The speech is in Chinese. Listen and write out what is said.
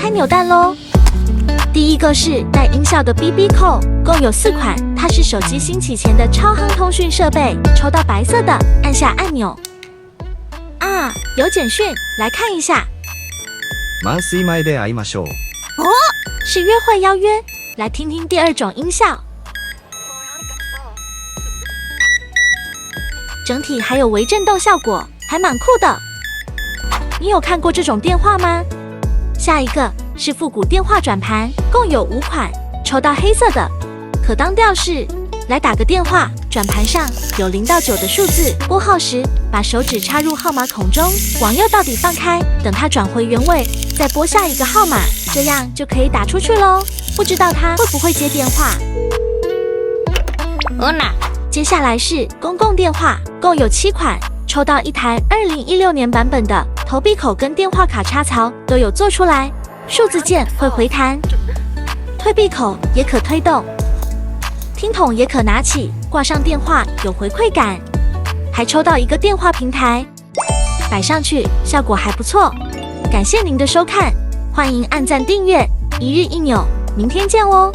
开扭蛋咯。第一个是带音效的 BB 扣，共有4款，它是手机兴起前的超夯通讯设备。抽到白色的，按下按钮。啊，有简讯，来看一下。満水前で会いましょう。哦，是约会邀约。来听听第2种音效。整体还有微震动效果，还蛮酷的。你有看过这种电话吗？下一个是复古电话转盘，共有5款，抽到黑色的，可当吊饰。来打个电话，转盘上有0到9的数字，拨号时把手指插入号码孔中，往右到底放开，等它转回原位，再拨下一个号码，这样就可以打出去咯。不知道它会不会接电话？接下来是公共电话，共有7款，抽到一台2016年版本的，投币口跟电话卡插槽都有做出来，数字键会回弹，退币口也可推动，听筒也可拿起，挂上电话有回馈感，还抽到一个电话平台，摆上去效果还不错。感谢您的收看，欢迎按赞订阅，一日一扭，明天见哦。